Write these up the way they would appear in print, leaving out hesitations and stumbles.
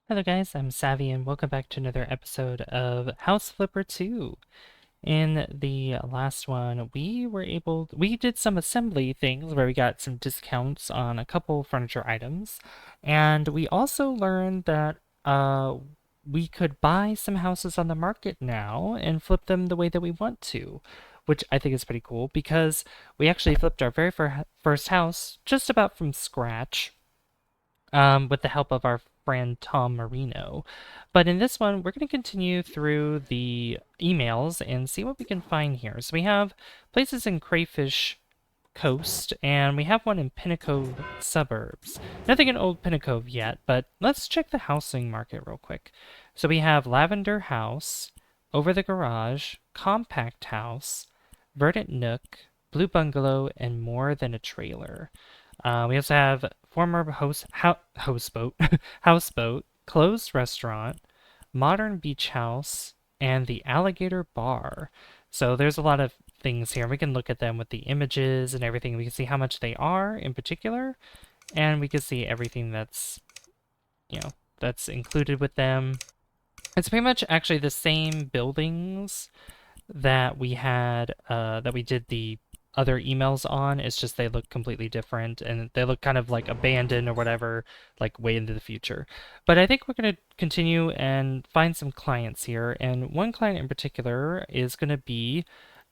Hello guys, I'm Savvy and welcome back to another episode of House Flipper 2. In the last one, we did some assembly things where we got some discounts on a couple furniture items, and we also learned that we could buy some houses on the market now and flip them the way that we want to, which I think is pretty cool because we actually flipped our very first house just about from scratch with the help of our friend Tom Marino. But in this one, we're going to continue through the emails and see what we can find here. So we have places in Crayfish Coast, and we have one in Pinnacove suburbs. Nothing in Old Pinnacove yet, but let's check the housing market real quick. So we have Lavender House, Over the Garage, Compact House, Verdant Nook, Blue Bungalow, and More Than a Trailer. We also have former houseboat, houseboat, closed restaurant, modern beach house, and the alligator bar. So there's a lot of things here. We can look at them with the images and everything. We can see how much they are in particular, and we can see everything that's included with them. It's pretty much actually the same buildings that we had that we did the other emails on. It's just they look completely different and they look kind of like abandoned or whatever, like way into the future. But I think we're going to continue and find some clients here. And one client in particular is going to be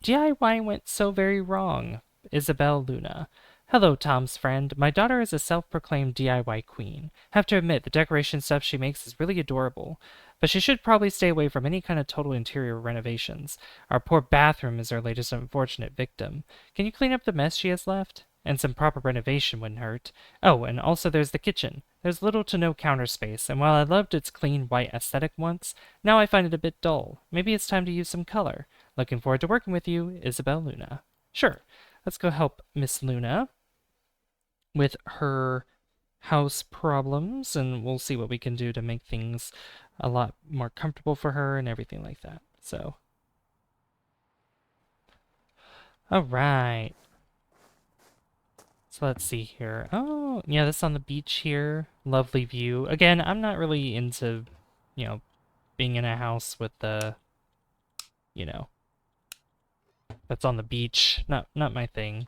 DIY went so very wrong, Isabel Luna. Hello, Tom's friend. My daughter is a self-proclaimed DIY queen. Have to admit, the decoration stuff she makes is really adorable. But she should probably stay away from any kind of total interior renovations. Our poor bathroom is our latest unfortunate victim. Can you clean up the mess she has left? And some proper renovation wouldn't hurt. Oh, and also there's the kitchen. There's little to no counter space, and while I loved its clean white aesthetic once, now I find it a bit dull. Maybe it's time to use some color. Looking forward to working with you, Isabel Luna. Sure, let's go help Miss Luna with her house problems, and we'll see what we can do to make things a lot more comfortable for her and everything like that. So, all right. So let's see here. Oh, yeah, this is on the beach here. Lovely view. Again, I'm not really into, you know, being in a house with the, you know, that's on the beach. Not my thing.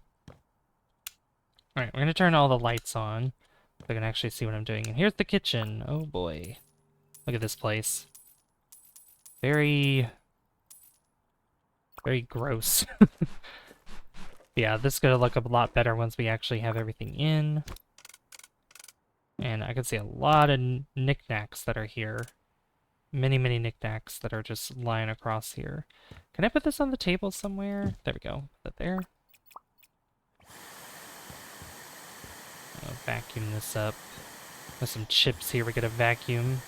All right, we're gonna turn all the lights on so I can actually see what I'm doing. And here's the kitchen. Oh boy. Look at this place. Very, very gross. Yeah, this is gonna look a lot better once we actually have everything in. And I can see a lot of knickknacks that are here. Many, many knickknacks that are just lying across here. Can I put this on the table somewhere? There we go. Put that there. I'll vacuum this up. There's some chips here we gotta vacuum.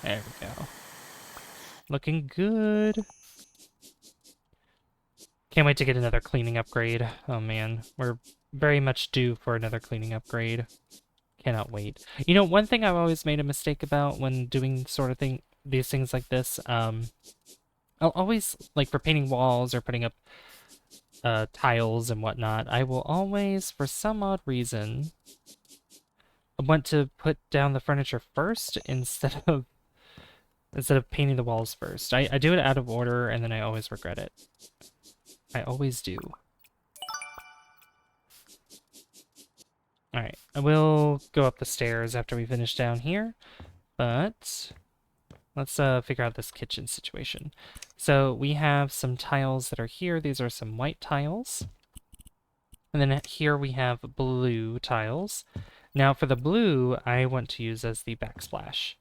There we go. Looking good. Can't wait to get another cleaning upgrade. Oh man, we're very much due for another cleaning upgrade. Cannot wait. You know, one thing I've always made a mistake about when doing these things like this, I'll always, like for painting walls or putting up tiles and whatnot, I will always, for some odd reason, want to put down the furniture first instead of painting the walls first. I do it out of order and then I always regret it. I always do. Alright, I will go up the stairs after we finish down here, but let's figure out this kitchen situation. So we have some tiles that are here. These are some white tiles. And then here we have blue tiles. Now for the blue, I want to use as the backsplash.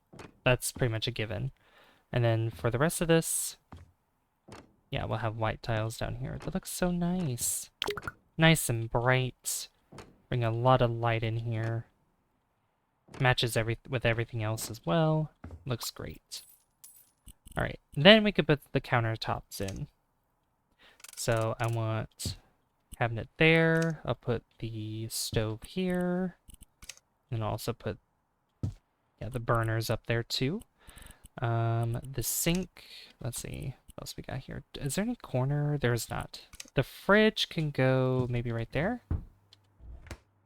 That's pretty much a given. And then for the rest of this, yeah, we'll have white tiles down here. That looks so nice. Nice and bright. Bring a lot of light in here. Matches with everything else as well. Looks great. All right, then we could put the countertops in. So I want cabinet there. I'll put the stove here. And I'll also put, yeah, the burners up there too. The sink, let's see, what else we got here? Is there any corner? There's not. The fridge can go maybe right there.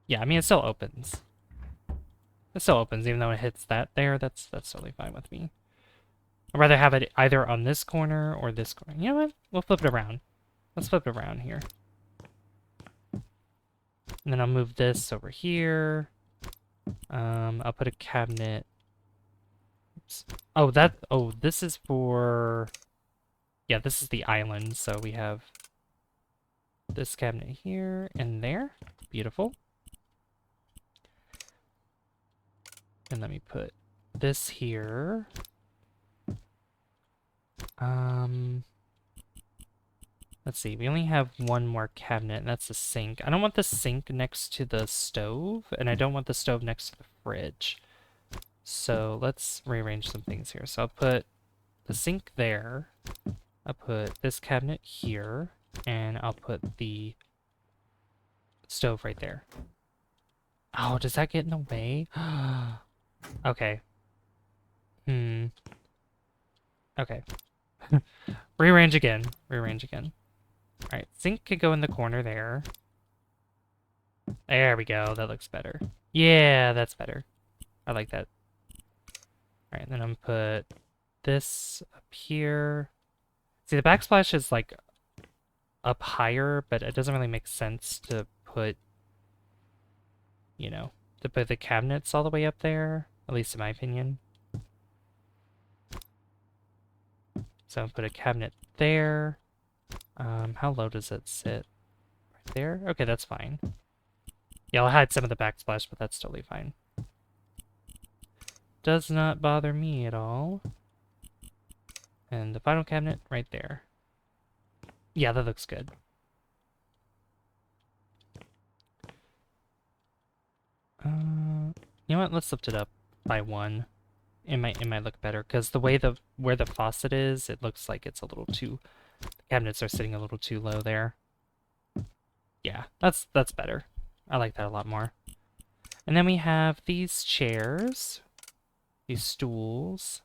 Yeah, I mean, it still opens. It still opens, even though it hits that there. That's totally fine with me. I'd rather have it either on this corner or this corner. You know what? We'll flip it around. Let's flip it around here. And then I'll move this over here. I'll put a cabinet. Oops. Oh, this is for... Yeah, this is the island, so we have this cabinet here and there. Beautiful. And let me put this here. Let's see, we only have one more cabinet, and that's the sink. I don't want the sink next to the stove, and I don't want the stove next to the fridge. So let's rearrange some things here. So I'll put the sink there. I'll put this cabinet here, and I'll put the stove right there. Oh, does that get in the way? Okay. Okay. Rearrange again. Rearrange again. Alright, sink could go in the corner there. There we go. That looks better. Yeah, that's better. I like that. Alright, then I'm gonna put this up here. See, the backsplash is like up higher, but it doesn't really make sense to put, you know, to put the cabinets all the way up there, at least in my opinion. So I'll put a cabinet there. How low does it sit? Right there? Okay, that's fine. Yeah, I'll hide some of the backsplash, but that's totally fine. Does not bother me at all. And the final cabinet right there. Yeah, that looks good. You know what? Let's lift it up by one. It might look better because the way where the faucet is, it looks like it's a little too. The cabinets are sitting a little too low there. Yeah, that's better. I like that a lot more. And then we have these chairs, these stools.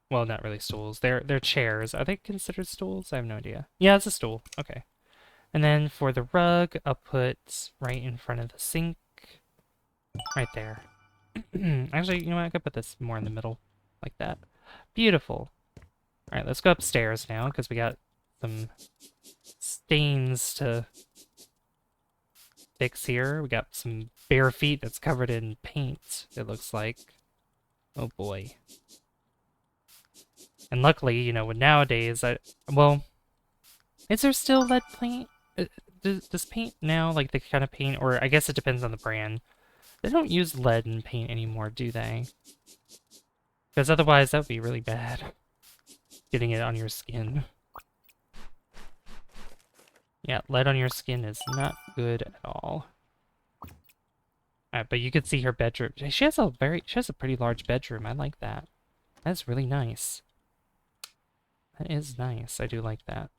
Well, not really stools. They're chairs. Are they considered stools? I have no idea. Yeah, it's a stool. Okay. And then for the rug, I'll put right in front of the sink. Right there. Actually, you know what? I could put this more in the middle. Like that. Beautiful. Alright, let's go upstairs now, because we got some stains to fix here. We got some bare feet that's covered in paint, it looks like. Oh boy. And luckily, you know, nowadays, well, is there still lead paint? Does paint now, like the kind of paint, or I guess it depends on the brand. They don't use lead in paint anymore, do they? Because otherwise, that would be really bad. Getting it on your skin. Yeah, lead on your skin is not good at all. Alright, but you can see her bedroom. She has a pretty large bedroom. I like that. That's really nice. That is nice. I do like that.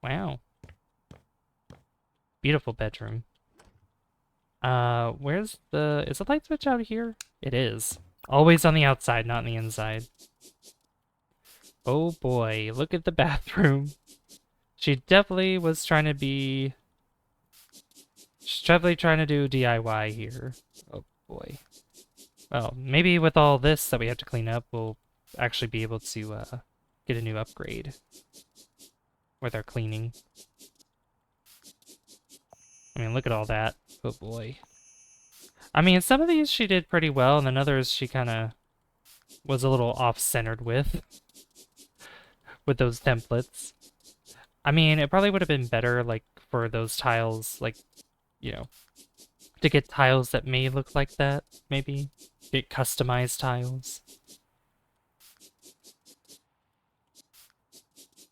Wow. Beautiful bedroom. Is the light switch out here? It is. Always on the outside, not on the inside. Oh boy, look at the bathroom. She definitely was trying to be... She's definitely trying to do DIY here. Oh boy. Well, maybe with all this that we have to clean up, we'll actually be able to get a new upgrade with our cleaning. I mean, look at all that. Oh boy. I mean, some of these she did pretty well, and then others she kind of was a little off-centered with those templates. I mean, it probably would have been better, like, for those tiles, like, you know, to get tiles that may look like that, maybe. Get customized tiles.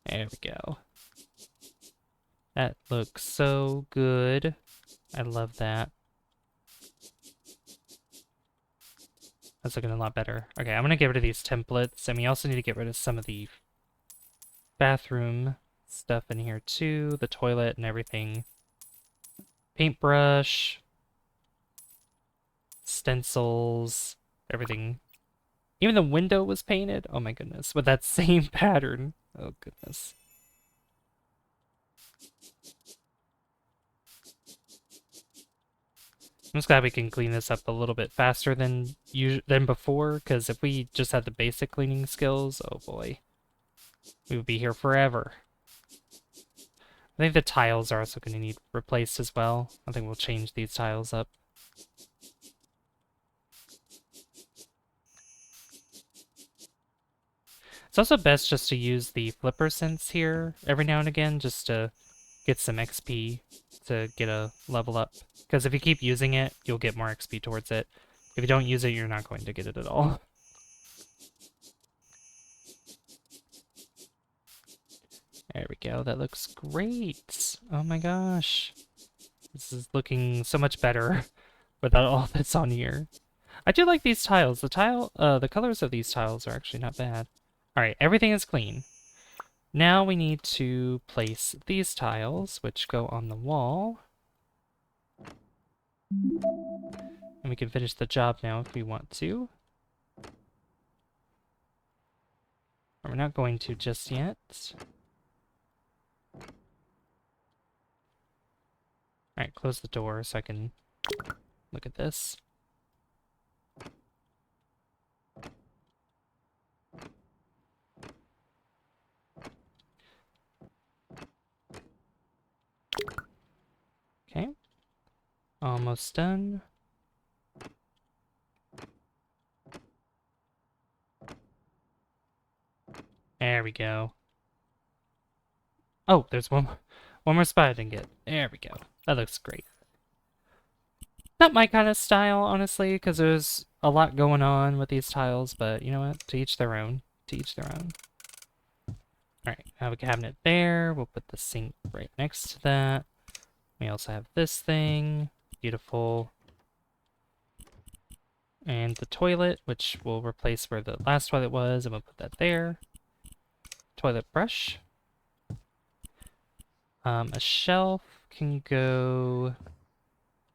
There we go. That looks so good. I love that. That's looking a lot better. Okay, I'm gonna get rid of these templates, and we also need to get rid of some of the bathroom stuff in here too, the toilet and everything. Paintbrush, stencils, everything. Even the window was painted. Oh my goodness, with that same pattern. Oh goodness. I'm just glad we can clean this up a little bit faster than before, because if we just had the basic cleaning skills, oh boy, we would be here forever. I think the tiles are also going to need replaced as well. I think we'll change these tiles up. It's also best just to use the flipper sense here every now and again, just to get some XP to get a level up. Because if you keep using it, you'll get more XP towards it. If you don't use it, you're not going to get it at all. There we go. That looks great. Oh my gosh. This is looking so much better without all that's on here. I do like these tiles. The colors of these tiles are actually not bad. All right, everything is clean. Now we need to place these tiles, which go on the wall. And we can finish the job now if we want to. We're not going to just yet. Alright, close the door so I can look at this. Okay. Almost done. There we go. Oh, there's one more spot I didn't get. There we go. That looks great. Not my kind of style, honestly, because there's a lot going on with these tiles, but you know what? To each their own. To each their own. Alright, have a cabinet there. We'll put the sink right next to that. We also have this thing. Beautiful. And the toilet, which we'll replace where the last toilet was, and we'll put that there. Toilet brush. A shelf can go...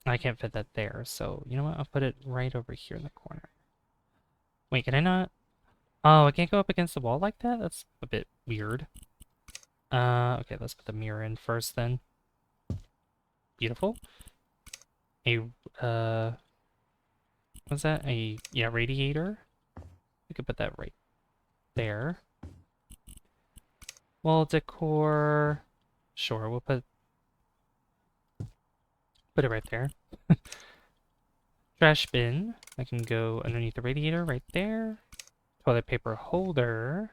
I can't fit that there, so you know what? I'll put it right over here in the corner. Wait, can I not? Oh, I can't go up against the wall like that? That's a bit weird. Okay, let's put the mirror in first then. Beautiful. What's that? Yeah, radiator. We could put that right there. Wall decor. Sure, we'll put it right there. Trash bin. I can go underneath the radiator right there. Toilet paper holder.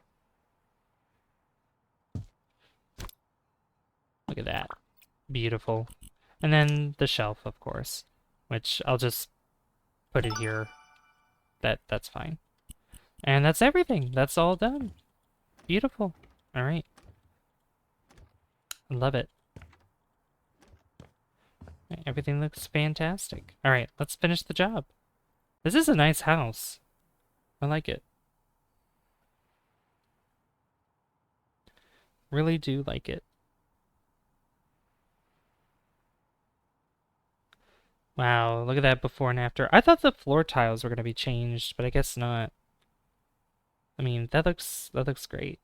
Look at that. Beautiful. And then the shelf, of course, which I'll just put it here. That's fine. And that's everything. That's all done. Beautiful. All right. I love it. Everything looks fantastic. All right, let's finish the job. This is a nice house. I like it. Really do like it. Wow, look at that before and after. I thought the floor tiles were going to be changed, but I guess not. I mean, that looks great.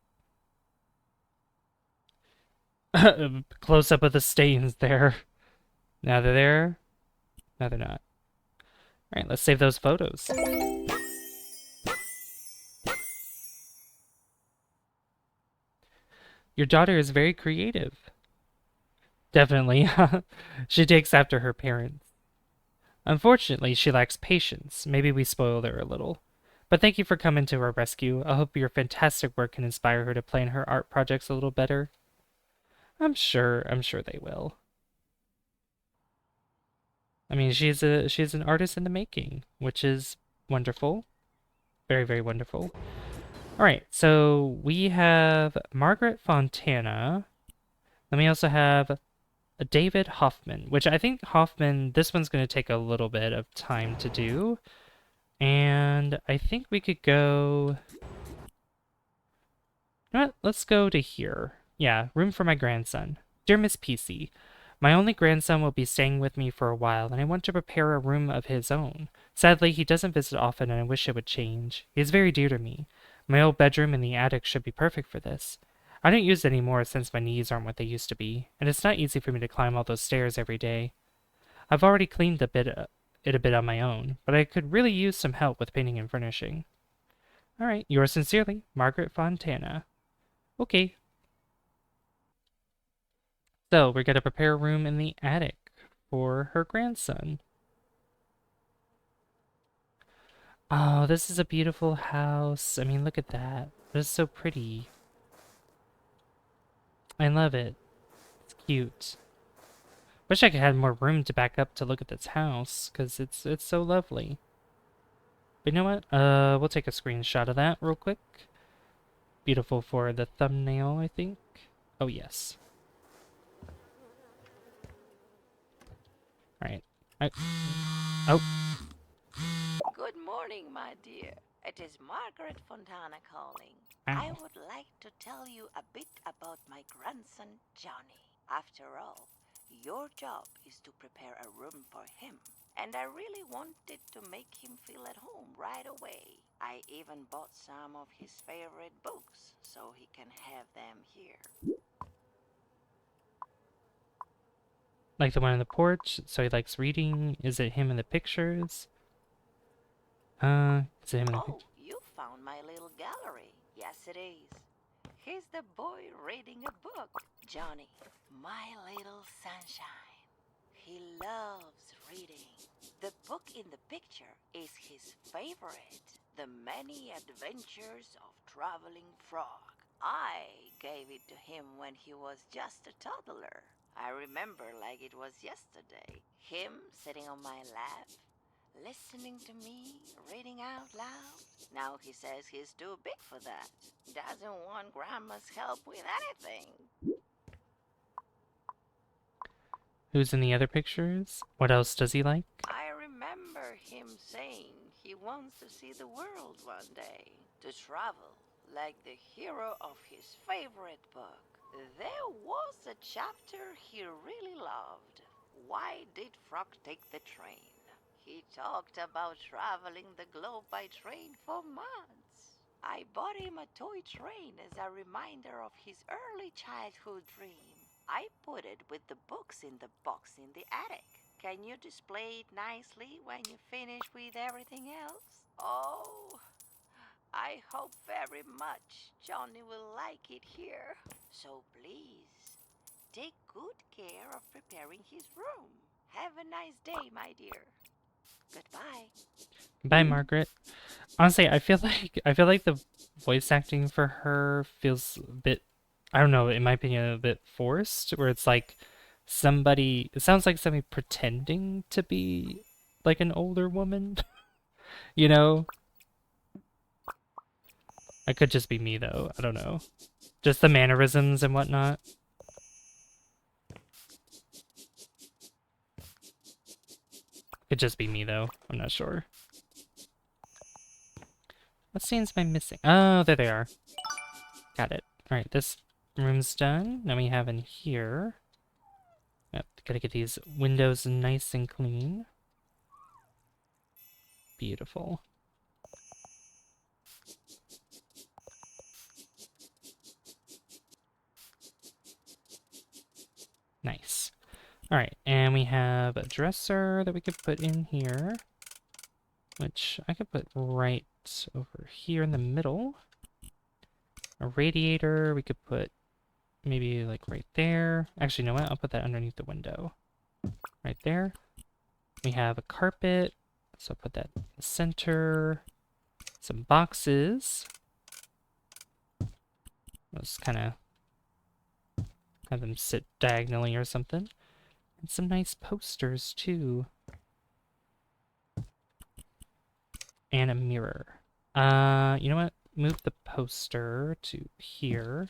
Close up of the stains there. Now they're there. Now they're not. All right, let's save those photos. Your daughter is very creative. Definitely. She takes after her parents. Unfortunately, she lacks patience. Maybe we spoiled her a little. But thank you for coming to our rescue. I hope your fantastic work can inspire her to plan her art projects a little better. I'm sure they will. I mean, she's an artist in the making, which is wonderful. Very, very wonderful. All right, so we have Margaret Fontana. Then we also have David Hoffman, which I think Hoffman, this one's going to take a little bit of time to do. And I think we could go... You know what? Let's go to here. Yeah, room for my grandson. Dear Miss PC, my only grandson will be staying with me for a while, and I want to prepare a room of his own. Sadly, he doesn't visit often, and I wish it would change. He is very dear to me. My old bedroom in the attic should be perfect for this. I don't use it anymore since my knees aren't what they used to be, and it's not easy for me to climb all those stairs every day. I've already cleaned a bit it a bit on my own, but I could really use some help with painting and furnishing. All right, yours sincerely, Margaret Fontana. Okay, so we're gonna prepare a room in the attic for her grandson. Oh, this is a beautiful house. I mean, look at that. It's so pretty. I love it. It's cute. Wish I could have more room to back up to look at this house, because it's so lovely. But you know what? We'll take a screenshot of that real quick. Beautiful for the thumbnail, I think. Oh, yes. Alright. Oh. Good morning, my dear. It is Margaret Fontana calling. I Ow. would like to tell you a bit about my grandson, Johnny. After all, your job is to prepare a room for him. And I really wanted to make him feel at home right away. I even bought some of his favorite books so he can have them here. Like the one on the porch, so he likes reading. Is it him in the pictures? Is it him in the Oh, picture? you found my little gallery. Yes, it is. He's the boy reading a book. Johnny, my little sunshine. He loves reading. The book in the picture is his favorite. The Many Adventures of Traveling Frog. I gave it to him when he was just a toddler. I remember like it was yesterday. Him sitting on my lap, listening to me, reading out loud. Now he says he's too big for that. Doesn't want Grandma's help with anything. Who's in the other pictures? What else does he like? I remember him saying he wants to see the world one day, to travel like the hero of his favorite book. There was a chapter he really loved. Why did Frog take the train? He talked about traveling the globe by train for months. I bought him a toy train as a reminder of his early childhood dream. I put it with the books in the box in the attic. Can you display it nicely when you finish with everything else? Oh, I hope very much Johnny will like it here. So please, take good care of preparing his room. Have a nice day, my dear. Goodbye. Bye, Margaret. Honestly, I feel like the voice acting for her feels a bit, I don't know, in my opinion, a bit forced, where it's like somebody, it sounds like somebody pretending to be like an older woman, you know? It could just be me though. I don't know. Just the mannerisms and whatnot. Could just be me though. I'm not sure. What scenes am I missing? Oh, there they are. Got it. Alright, this room's done. Now we have in here. Yep, gotta get these windows nice and clean. Beautiful. Nice. Alright, and we have a dresser that we could put in here, which I could put right over here in the middle. A radiator we could put maybe like right there. Actually, you know what? I'll put that underneath the window. Right there. We have a carpet, so I'll put that in the center. Some boxes. Let's kind of have them sit diagonally or something. And some nice posters, too. And a mirror. You know what? Move the poster to here.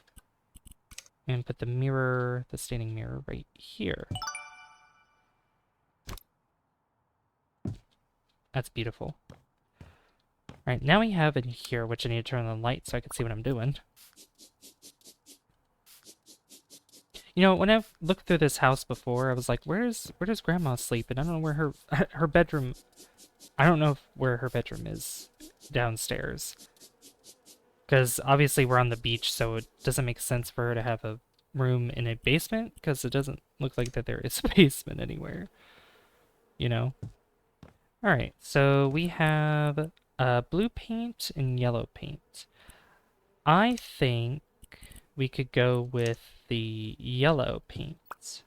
And put the mirror, the standing mirror, right here. That's beautiful. Alright, now we have in here, which I need to turn on the light so I can see what I'm doing. You know, when I've looked through this house before, I was like, where does Grandma sleep? And I don't know where her bedroom, I don't know where her bedroom is downstairs. Because obviously we're on the beach, so it doesn't make sense for her to have a room in a basement, because it doesn't look like that there is a basement anywhere. You know? All right, so we have blue paint and yellow paint. I think we could go with the yellow paint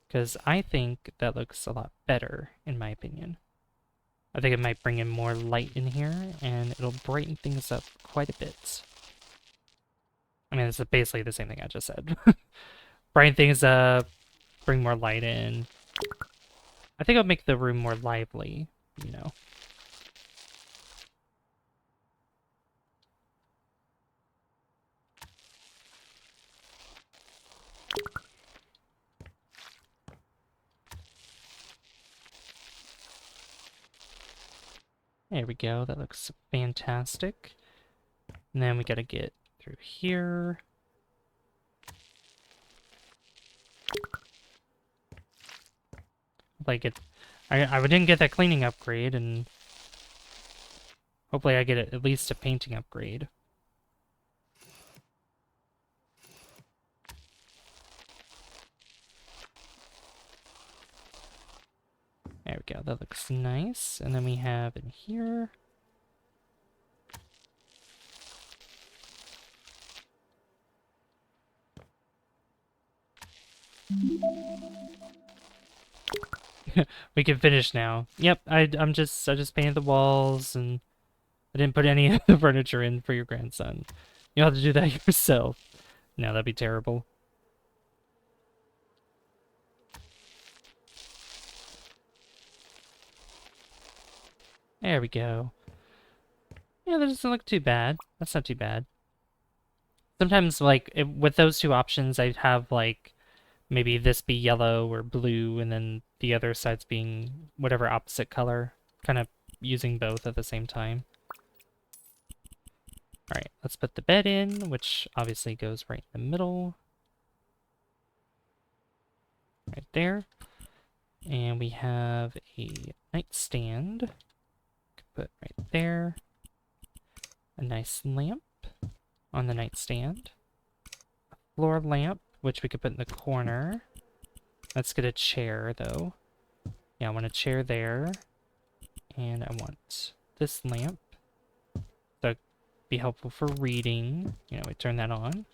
because I think that looks a lot better in my opinion. I think it might bring in more light in here and it'll brighten things up quite a bit. I mean, it's basically the same thing I just said. Brighten things up, bring more light in. I think it'll make the room more lively, you know. There we go. That looks fantastic. And then we gotta get through here. Like I didn't get that cleaning upgrade, and hopefully I get at least a painting upgrade. There we go. That looks nice. And then we have in here. We can finish now. Yep, I just painted the walls and I didn't put any of the furniture in for your grandson. You'll have to do that yourself. No, that'd be terrible. There we go. Yeah, that doesn't look too bad. That's not too bad. Sometimes, like, with those two options, I'd have, like, maybe this be yellow or blue, and then the other side's being whatever opposite color. Kind of using both at the same time. Alright, let's put the bed in, which obviously goes right in the middle. Right there. And we have a nightstand. Put right there. A nice lamp on the nightstand. A floor lamp, which we could put in the corner. Let's get a chair, though. Yeah, I want a chair there. And I want this lamp. That'd be helpful for reading. You know, we turn that on.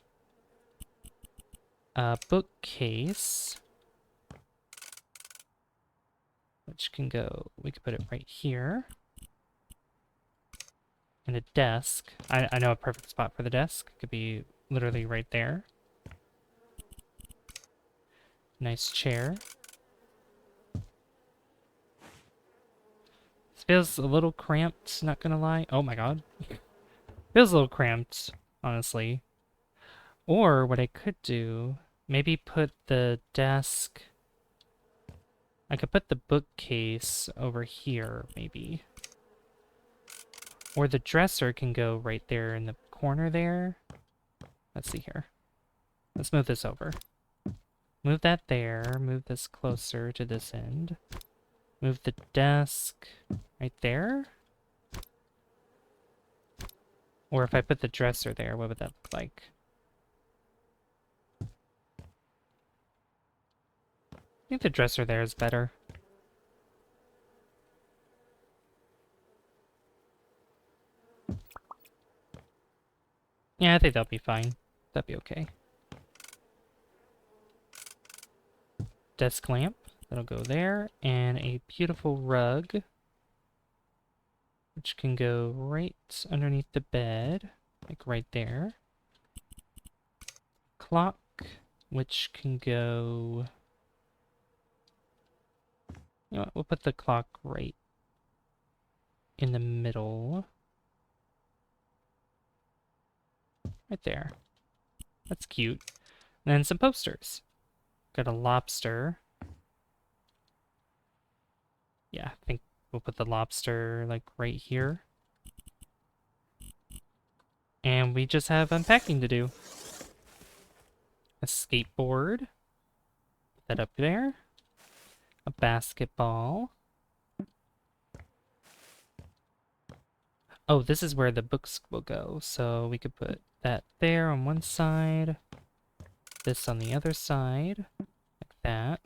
A bookcase. Which can go, we could put it right here. And a desk. I know a perfect spot for the desk. It could be literally right there. Nice chair. This feels a little cramped, not gonna lie. Oh my god. Feels a little cramped, honestly. Or what I could do, maybe put the desk... I could put the bookcase over here, maybe. Or the dresser can go right there in the corner there. Let's see here. Let's move this over. Move that there. Move this closer to this end. Move the desk right there. Or if I put the dresser there, what would that look like? I think the dresser there is better. Yeah, I think that'll be fine. That'd be okay. Desk lamp. That'll go there. And a beautiful rug. Which can go right underneath the bed. Like right there. Clock. Which can go... You know what? We'll put the clock right in the middle. Right there. That's cute. And then some posters. Got a lobster. Yeah, I think we'll put the lobster like right here. And we just have unpacking to do. A skateboard. That up there. A basketball. Oh, this is where the books will go. So we could put that there on one side. This on the other side. Like that.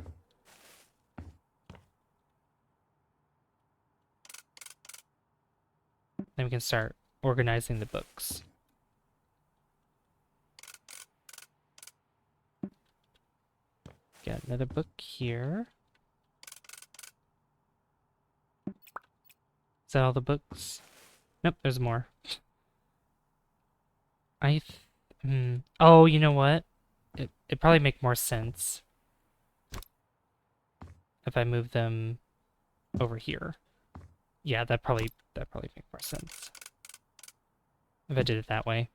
Then we can start organizing the books. Got another book here. Is that all the books? Nope, there's more. Oh, you know what? It'd probably make more sense if I move them over here. Yeah, that'd probably make more sense if I did it that way.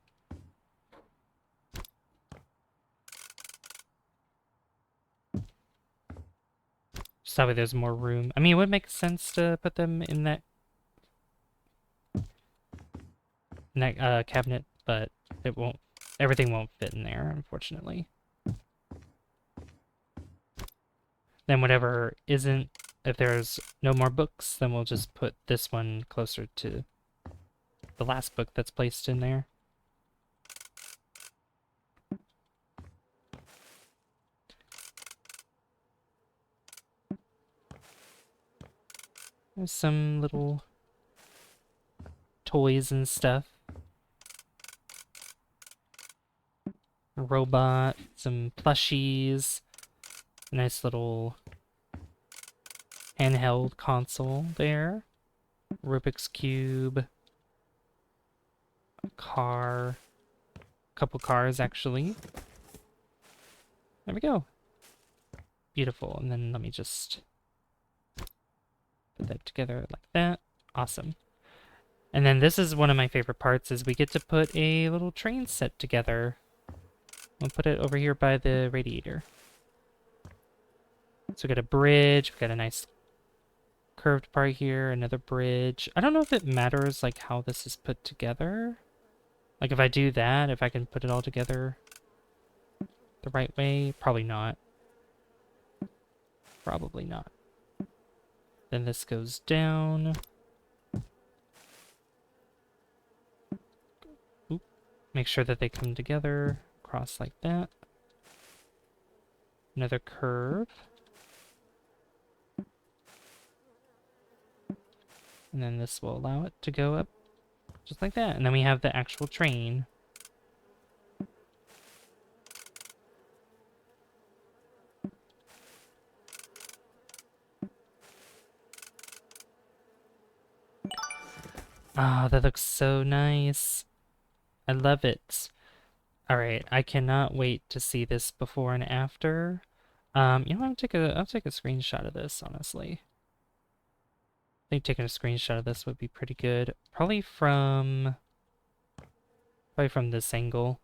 Just that way there's more room. I mean, it would make sense to put them in that cabinet, but it won't. Everything won't fit in there, unfortunately. Then whatever isn't, if there's no more books, then we'll just put this one closer to the last book that's placed in there. There's some little toys and stuff. A robot, some plushies, a nice little handheld console there. Rubik's Cube. A car. A couple cars, actually. There we go. Beautiful. And then let me just put that together like that. Awesome. And then this is one of my favorite parts, is we get to put a little train set together. We'll put it over here by the radiator. So we got a bridge, we got a nice curved part here, another bridge. I don't know if it matters like how this is put together. Like if I do that, if I can put it all together the right way, probably not. Probably not. Then this goes down. Oop. Make sure that they come together, cross like that. Another curve. And then this will allow it to go up just like that. And then we have the actual train. Ah, that looks so nice. I love it. All right, I cannot wait to see this before and after. You know, I'll take a screenshot of this, honestly. I think taking a screenshot of this would be pretty good. Probably from this angle.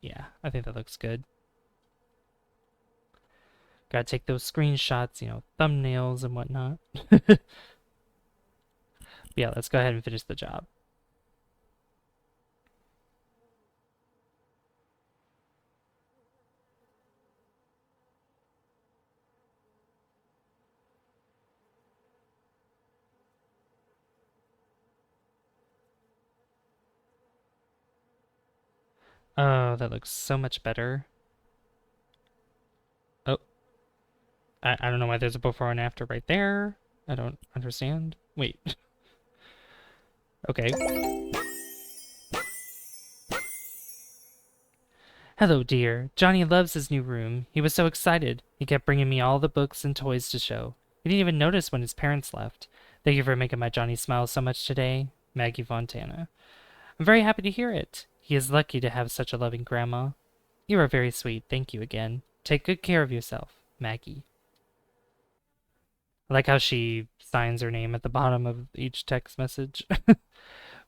Yeah, I think that looks good. Gotta take those screenshots, you know, thumbnails and whatnot. Yeah, let's go ahead and finish the job. Oh, that looks so much better. Oh, I don't know why there's a before and after right there. I don't understand. Wait. Okay. Hello, dear. Johnny loves his new room. He was so excited. He kept bringing me all the books and toys to show. He didn't even notice when his parents left. Thank you for making my Johnny smile so much today. Maggie Fontana. I'm very happy to hear it. He is lucky to have such a loving grandma. You are very sweet. Thank you again. Take good care of yourself, Maggie. I like how she signs her name at the bottom of each text message.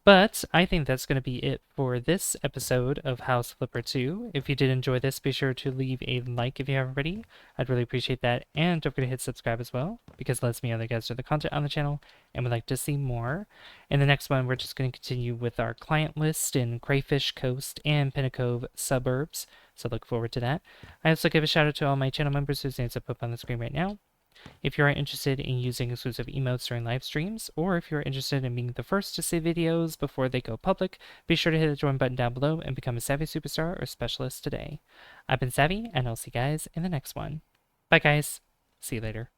But I think that's going to be it for this episode of House Flipper 2. If you did enjoy this, be sure to leave a like if you haven't already. I'd really appreciate that. And don't forget to hit subscribe as well, because it lets me know that you guys do the content on the channel and would like to see more. In the next one, we're just going to continue with our client list in Crayfish Coast and Pinnacove suburbs. So look forward to that. I also give a shout out to all my channel members whose names are up on the screen right now. If you are interested in using exclusive emotes during live streams, or if you're interested in being the first to see videos before they go public, be sure to hit the join button down below and become a Savvy Superstar or Specialist today. I've been Savvy, and I'll see you guys in the next one. Bye guys. See you later.